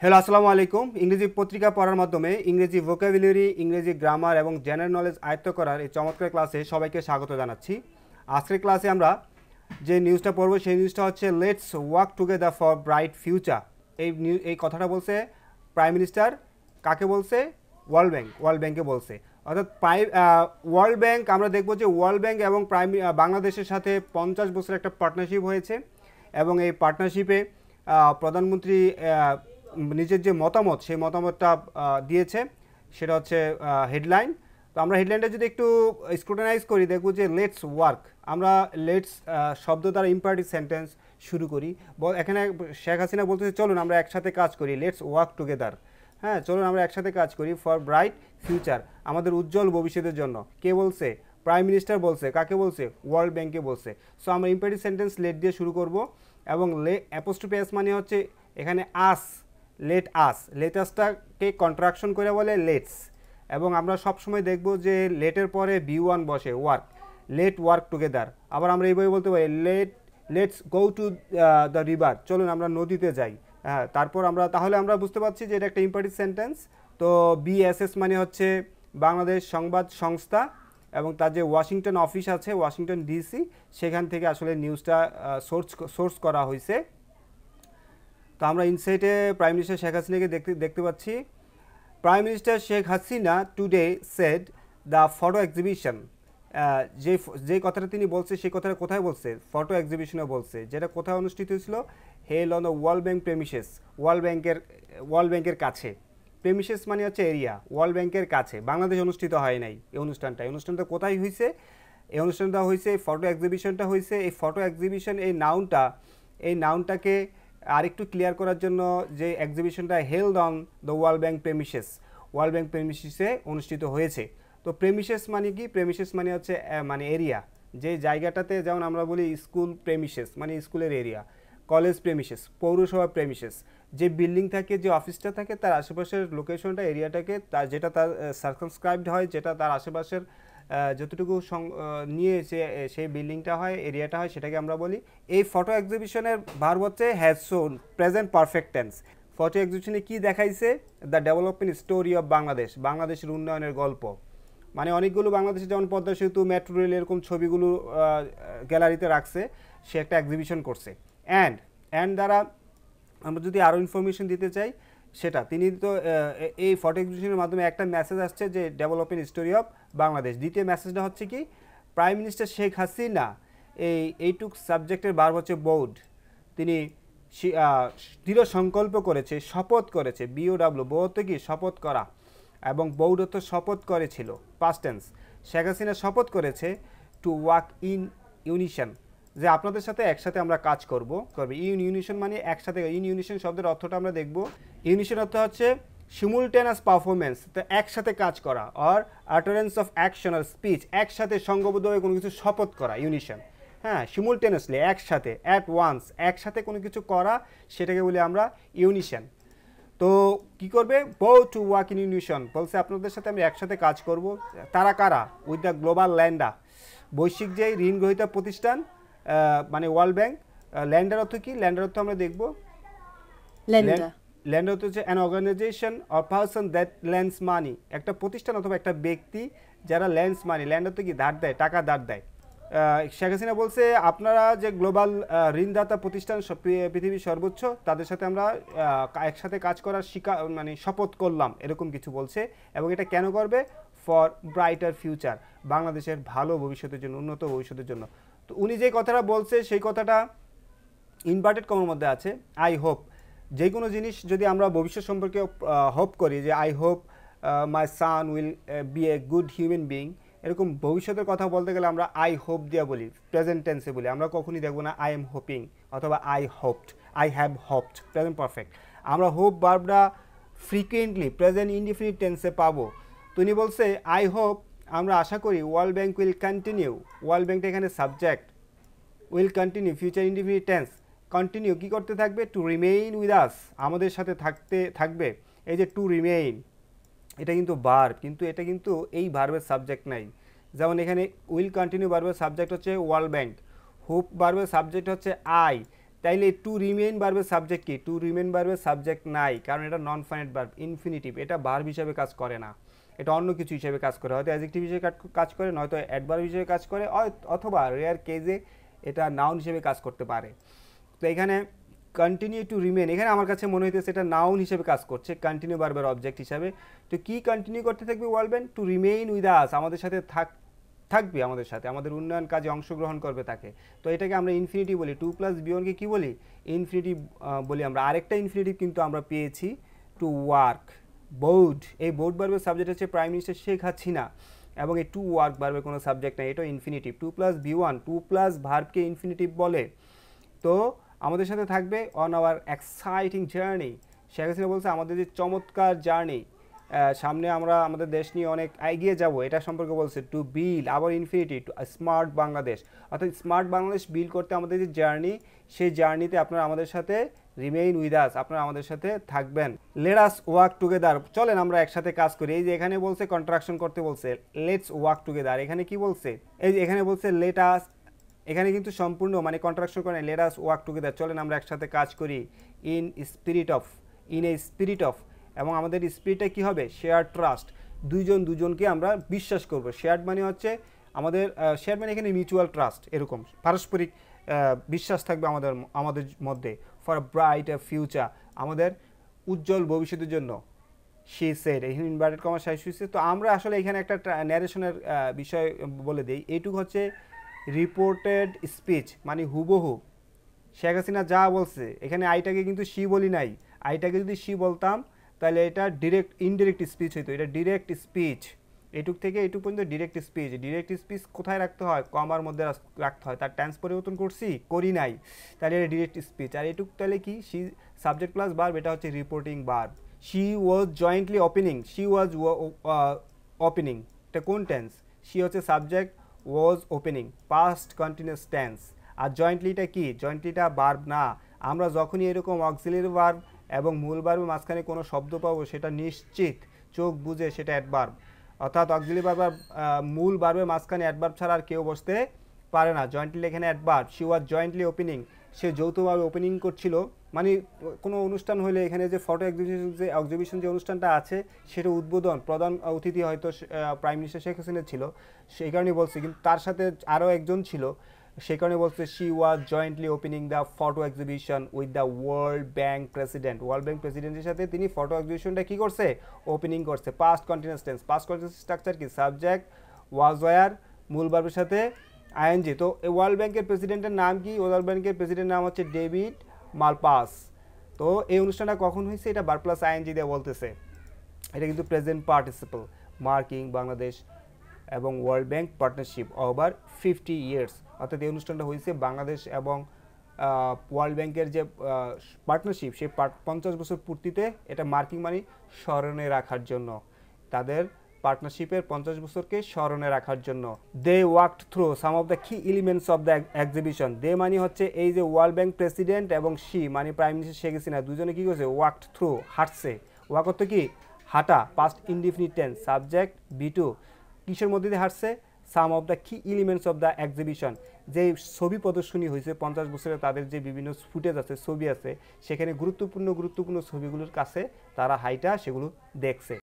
Hello আসসালামু আলাইকুম। ইংরেজি পত্রিকা পড়ার মাধ্যমে ইংরেজি ভোকাবুলারি, ইংরেজি গ্রামার এবং জেনারেল নলেজ আয়ত্ত করার এই চমৎকার ক্লাসে সবাইকে স্বাগত জানাচ্ছি। আজকের ক্লাসে আমরা যে নিউজটা পড়ব সেই নিউজটা হচ্ছে let's work together for bright future. এই কথাটা বলছে প্রাইম মিনিস্টার। কাকে বলছে? ওয়ার্ল্ড ব্যাংকে বলছে। অর্থাৎ ওয়ার্ল্ড ব্যাংক, আমরা দেখব যে ওয়ার্ল্ড ব্যাংক এবং বাংলাদেশের সাথে 50 বছরের একটা পার্টনারশিপ হয়েছে এবং এই পার্টনারশিপে প্রধানমন্ত্রী নিজের যে মতামত সেই মতামতটা দিয়েছে, সেটা হচ্ছে হেডলাইন। তো আমরা হেডলাইনটা যদি একটু স্ক্রুটানাইজ করি দেখব যে লেটস ওয়ার্ক। আমরা লেটস শব্দ দ্বারা ইম্পারেটিভ সেন্টেন্স শুরু করি। এখানে শেখ হাসিনা বলতেছে চলুন আমরা একসাথে কাজ করি, লেটস ওয়ার্ক টুগেদার। হ্যাঁ, চলুন আমরা একসাথে কাজ করি ফর ব্রাইট ফিউচার, আমাদের উজ্জ্বল ভবিষ্যতের জন্য। কে বলছে? প্রাইম মিনিস্টার বলছে। কাকে বলছে? ওয়ার্ল্ড ব্যাংকে বলছে। সো আমরা ইম্পারেটিভ সেন্টেন্স লেট দিয়ে শুরু করব এবং অ্যাপোস্ট্রফি এস মানে হচ্ছে এখানে আস, লেটাসটাকে কন্ট্রাকশন করে বলে লেটস। এবং আমরা সবসময় দেখব যে লেটের পরে বি1 বসে, ওয়ার্ক, লেট ওয়ার্ক টুগেদার। আবার আমরা এইভাবে বলতে পারি let's go to the river, চলুন আমরা নদীতে যাই। হ্যাঁ, তারপর তাহলে আমরা বুঝতে পারছি যে এটা একটা ইম্পারেটিভ সেন্টেন্স। তো বিএসএস মানে হচ্ছে বাংলাদেশ সংবাদ সংস্থা এবং তার যে ওয়াশিংটন অফিস আছে, ওয়াশিংটন ডিসি, সেখান থেকে আসলে নিউজটা সোর্স করা হয়েছে। তো আমরা ইনসাইটে প্রাইম মিনিস্টার শেখ হাসিনাকে দেখতে পাচ্ছি। Prime minister Sheikh Hasina today said the photo exhibition. যে কথাটা তিনি বলছে সেই কথাটা কোথায় বলছে? ফটো এক্সিবিশনে বলছে, যেটা কোথায় অনুষ্ঠিত হয়েছিল? Held on the world bank premises, world ব্যাংকের কাছে। প্রেমিসেস মানে হচ্ছে এরিয়া, ওয়ার্ল্ড ব্যাংকের কাছে। বাংলাদেশ অনুষ্ঠিত হয় নাই এই অনুষ্ঠানটা কোথায় হয়েছে? এই অনুষ্ঠানটা হয়েছে, ফটো এক্সিবিশনটা হয়েছে। এই ফটো এক্সিবিশন এই নাউনটাকে আরেকটু ক্লিয়ার করার জন্য যে এক্সিবিশনটা held on the world bank প্রেমিসেসে অনুষ্ঠিত হয়েছে। তো প্রেমিসেস মানে কি? প্রেমিসেস মানে হচ্ছে মানে এরিয়া, যে জায়গাটাতে, যেমন আমরা বলি স্কুল প্রেমিসেস মানে স্কুলের এরিয়া, কলেজ প্রেমিসেস, পৌরসভা প্রেমিসেস। যে বিল্ডিং থাকে, যে অফিসটা থাকে, তার আশেপাশের লোকেশনটা, এরিয়াটাকে যেটা তার সার্কামস্ক্রাইবড হয়, যেটা তার আশেপাশের যতটুকু নিয়ে সেই বিল্ডিংটা হয়, এরিয়াটা হয়, সেটাকে আমরা বলি। এই ফটো এক্সিবিশনের ভার্ব হচ্ছে has shown, present perfect tense. Photo এক্সিবিশনে কি দেখাইছে? দ্য ডেভেলপমেন্ট স্টোরি অফ বাংলাদেশের উন্নয়নের গল্প। মানে অনেকগুলো বাংলাদেশে, যেমন পদ্মা সেতু, মেট্রো রেল, এরকম ছবিগুলো গ্যালারিতে রাখছে, সে একটা এক্সিবিশন করছে। অ্যান্ড দ্বারা আমরা যদি আরও ইনফরমেশন দিতে চাই, সেটা তিনি তো এই ফটো এক্সিবিশনের মাধ্যমে একটা মেসেজ আসছে যে ডেভেলপমেন্ট স্টোরি অফ বাংলাদেশ। দ্বিতীয় মেসেজটা হচ্ছে কি? প্রাইম মিনিস্টার শেখ হাসিনা এইটুক সাবজেক্টের বার হচ্ছে বোর্ড। তিনি দৃঢ় সংকল্প করেছে, শপথ করেছে। BOW, বোধ কি? শপথ করা। এবং বৌদ্ধ তো শপথ করেছিল, পাস্ট টেন্স। শেখ হাসিনা শপথ করেছে টু ওয়ার্ক ইন ইউনিশন, যে আপনাদের সাথে একসাথে আমরা কাজ করবে। ইউনিশন মানে একসাথে। ইউনিশন শব্দের অর্থটা আমরা দেখব। ইউনিশন অর্থ হচ্ছে সিমুলটেনাস পারফরমেন্স, তো একসাথে কাজ করা, অর আটারেন্স অফ অ্যাকশন আর স্পিচ, একসাথে সংঘবদ্ধ হয়ে কোনো কিছু শপথ করা, ইউনিশন। হ্যাঁ, সিমুলটেনাসলি, একসাথে, অ্যাট ওয়ান্স, একসাথে কোনো কিছু করা, সেটাকে বলি আমরা ইউনিশন। তো কি করবে? বো টু ওয়ার্ক ইন ইউনিশন, বলছে আপনাদের সাথে আমি একসাথে কাজ করব। তারা কারা? উইথ দ্য গ্লোবাল ল্যান্ডার, বৈশ্বিক যে ঋণ গ্রহীতা প্রতিষ্ঠান, মানে ওয়ার্ল্ড ব্যাংক। ল্যান্ডার অর্থ কি? ল্যান্ডার অর্থ আমরা দেখব, ল্যান্ডার অর্থ হচ্ছে an organization or person that lends money, একটা প্রতিষ্ঠান অথবা একটা ব্যক্তি যারা ল্যান্ডস মানি। ল্যান্ডার তো কি? ধার দেয়, টাকা ধার দেয়। শেখ হাসিনা বলছে আপনারা যে গ্লোবাল ঋণদাতা প্রতিষ্ঠান, পৃথিবীর সর্বোচ্চ, তাদের সাথে আমরা একসাথে কাজ করার মানে শপথ করলাম, এরকম কিছু বলছে। এবং এটা কেন করবে? ফর ব্রাইটার ফিউচার, বাংলাদেশের ভালো ভবিষ্যতের জন্য, উন্নত ভবিষ্যতের জন্য। তো উনি যে কথাটা বলছে সেই কথাটা ইনভার্টেড কমার মধ্যে আছে, আই হোপ। যে কোনো জিনিস যদি আমরা ভবিষ্যৎ সম্পর্কে হোপ করি, যে I hope my son will be a good human being, এরকম ভবিষ্যতের কথা বলতে গেলে আমরা আই হোপ দিয়া বলি, প্রেজেন্ট টেন্সে বলি। আমরা কখনই দেখবো না আই এম হোপিং অথবা I hopped, I have hopped, present perfect. আমরা হোপ ভার্বটা ফ্রিকুয়েন্টলি প্রেজেন্ট ইনডিফিনিট টেন্সে পাবো। তো উনি বলছে আই হোপ, আমরা আশা করি, world bank will continue, world ব্যাংকটা এখানে subject, will continue, future indefinite tense, continue কি করতে থাকবে? টু রিমেইন উইথ আস, আমাদের সাথে থাকবে। এই যে টু রিমেইন, এটা কিন্তু ভার্ব, কিন্তু এটা কিন্তু এই ভার্বের সাবজেক্ট নাই। যেমন এখানে উইল কন্টিনিউ ভার্বের সাবজেক্ট হচ্ছে ওয়ার্ল্ড ব্যাংক, হোপ ভার্বের সাবজেক্ট হচ্ছে আই, তাইলে টু রিমেইন ভার্বের সাবজেক্ট কি? টু রিমেইন ভার্বের সাবজেক্ট নাই, কারণ এটা নন ফাইনাইট ভার্ব, ইনফিনিটিভ। এটা ভার্ব হিসাবে কাজ করে না, এটা অন্য কিছু হিসেবে কাজ করে, হয়তো অ্যাডজেক্টিভ হিসেবে কাজ করে, নয়তো অ্যাডভার্ব হিসেবে কাজ করে, অথবা রেয়ার কেজে এটা নাউন হিসেবে কাজ করতে পারে। তো এখানে কন্টিনিউ টু রিমেন, এখানে আমার কাছে মনে হইতেছে এটা নাউন হিসেবে কাজ করছে, কন্টিনিউ ভার্বের অবজেক্ট হিসাবে। তো কি কন্টিনিউ করতে থাকবে বলবেন? টু রিমেইন উইথ আস, আমাদের সাথে থাকবে, আমাদের সাথে, আমাদের উন্নয়ন কাজে অংশগ্রহণ করবে তাকে। তো এটাকে আমরা ইনফিনিটিভ বলি। টু প্লাস বিয়নকে কী বলি? ইনফিনিটিভ বলি আমরা। আরেকটা ইনফিনিটিভ কিন্তু আমরা পেয়েছি, টু ওয়ার্ক, বোর্ড। এই বোর্ড ভার্বের সাবজেক্ট হচ্ছে প্রাইম মিনিস্টার শেখ হাসিনা, এবং এই টু ওয়ার্ক ভার্বের কোনো সাবজেক্ট নাই, এটাও ইনফিনিটিভ। টু প্লাস বি1, টু প্লাস ভার্বকে ইনফিনিটিভ বলে। তো আমাদের সাথে থাকবে on our exciting journey. Sheikh Hasina বলছে আমাদের যে চমৎকার জার্নি, সামনে আমরা আমাদের দেশ নিয়ে অনেক এগিয়ে যাব, এটা সম্পর্কে বলছে। টু বিল্ড, আবার ইনফিনিটি, টু স্মার্ট বাংলাদেশ, অর্থাৎ স্মার্ট বাংলাদেশ বিল্ড করতে আমাদের যে জার্নি, সেই জার্নিতে আপনারা আমাদের সাথে রিমেইন উইথ আস, আপনারা আমাদের সাথে থাকবেন। লেট আস ওয়ার্ক টুগেদার, চলেন আমরা একসাথে কাজ করি। এই যে এখানে বলছে কন্ট্রাকশন করতে বলছে, লেটস ওয়ার্ক টুগেদার। এখানে কি বলছে? এই যে এখানে বলছে লেট আস, এখানে কিন্তু সম্পূর্ণ মানে কন্ট্রাকশন করে, লেট আস ওয়ার্ক টুগেদার, চলেন আমরা একসাথে কাজ করি। ইন এ স্পিরিট অফ, এবং আমাদের স্পিরিটটা কী হবে? শেয়ার ট্রাস্ট, দুজনকে আমরা বিশ্বাস করব। শেয়ার মানে হচ্ছে আমাদের, শেয়ার মানে এখানে মিউচুয়াল ট্রাস্ট, এরকম পারস্পরিক বিশ্বাস থাকবে আমাদের মধ্যে। ফর ব্রাইট ফিউচার, আমাদের উজ্জ্বল ভবিষ্যতের জন্য। শি সেড, এখানে ইনভার্টেড কমা শেষ হয়েছে। তো আমরা আসলে এখানে একটা ন্যারেশনের বিষয় বলে দিই। এইটুকু হচ্ছে রিপোর্টেড স্পিচ, মানে হুবহু শেখ হাসিনা যা বলছে। এখানে আইটাকে কিন্তু শি বলি নাই, আইটাকে যদি শি বলতাম তাহলে এটা ইনডিরেক্ট স্পিচ হইতো। এটা ডিরেক্ট স্পিচ, এইটুক থেকে এইটুক পর্যন্ত ডিরেক্ট স্পিচ। ডিরেক্ট স্পিচ কোথায় রাখতে হয়? কমার মধ্যে রাখতে হয়। তার টেন্স পরিবর্তন করি নাই, তাহলে এটা ডিরেক্ট স্পিচ। আর এইটুক তাহলে কি? শি সাবজেক্ট প্লাস ভার্ব, এটা হচ্ছে reporting verb. She was jointly opening, she was opening, এটা কোন টেন্স? শি হচ্ছে সাবজেক্ট, ওয়াজ ওপেনিং, পাস্ট কন্টিনিউয়াস টেন্স। আর জয়েন্টলিটা কি? জয়েন্টলিটা ভার্ব না। আমরা যখনই এরকম অক্সিলারি ভার্ব এবং মূল ভার্বের মাঝখানে কোনো শব্দ পাবো, সেটা নিশ্চিত চোখ বুঝে সেটা অ্যাডভার্ব, অর্থাৎ অক্সিলারি ভার্ব আর মূল ভার্বের মাঝখানে অ্যাডভার্ব ছাড়া আর কেউ বসতে পারে না। জয়েন্টলি এখানে adverb. She was jointly opening, সে যৌথভাবে ওপেনিং করছিল। মানে কোনো অনুষ্ঠান হলে এখানে যে ফটো এক্সিবিশন যে অনুষ্ঠানটা আছে, সেটা উদ্বোধন, প্রধান অতিথি হয়তো প্রাইম মিনিস্টার শেখ হাসিনা ছিল, সেই কারণেই বলছি। কিন্তু তার সাথে আরও একজন ছিল, সেই কারণে বলছে she was jointly opening the photo exhibition with the world bank president. World bank প্রেসিডেন্টের সাথে তিনি ফটো এক্সিবিশনটা কী করছে? ওপেনিং করছে। Past continuous tense, past continuous structure কি? সাবজেক্ট ওয়াজ ওয়ার, মূল ভার্বের সাথে আইএনজি। তো এই ওয়ার্ল্ড ব্যাংকের প্রেসিডেন্টের নাম কি? ওয়ার্ল্ড ব্যাংকের প্রেসিডেন্টের নাম হচ্ছে ডেভিড মালপাস। তো এই অনুষ্ঠানটা কখন হয়েছে? এটা ভার্ব প্লাস আইএনজি দিয়ে বলতেছে। এটা কিন্তু প্রেজেন্ট পার্টিসিপল, মার্কিং বাংলাদেশ এবং world bank partnership over 50 years. অর্থাৎ এই অনুষ্ঠানটা হয়েছে বাংলাদেশ এবং ওয়ার্ল্ড ব্যাংকের যে পার্টনারশিপ, সেই 50 বছর পূর্তিতে এটা মার্কিং মানে স্মরণে রাখার জন্য, তাদের পার্টনারশিপের 50 বছরকে স্মরণে রাখার জন্য। They walked through some of the key elements of the exhibition. They মানে হচ্ছে এই যে ওয়ার্ল্ড ব্যাংক প্রেসিডেন্ট এবং শি মানে প্রাইম মিনিস্টার শেখ হাসিনা, দুজনে কী করছে? ওয়াকড থ্রু, হাঁটছে। ওয়াক অর্থ কি? হাঁটা, past indefinite tense, subject B2। কিসের মধ্যে দিয়ে হাঁটছে? সাম of the key elements of the exhibition, যে ছবি প্রদর্শনী হয়েছে 50 বছরে, তাদের যে বিভিন্ন ফুটেজ আছে, ছবি আছে, সেখানে গুরুত্বপূর্ণ ছবিগুলোর কাছে তারা হাইটা সেগুলো দেখছে।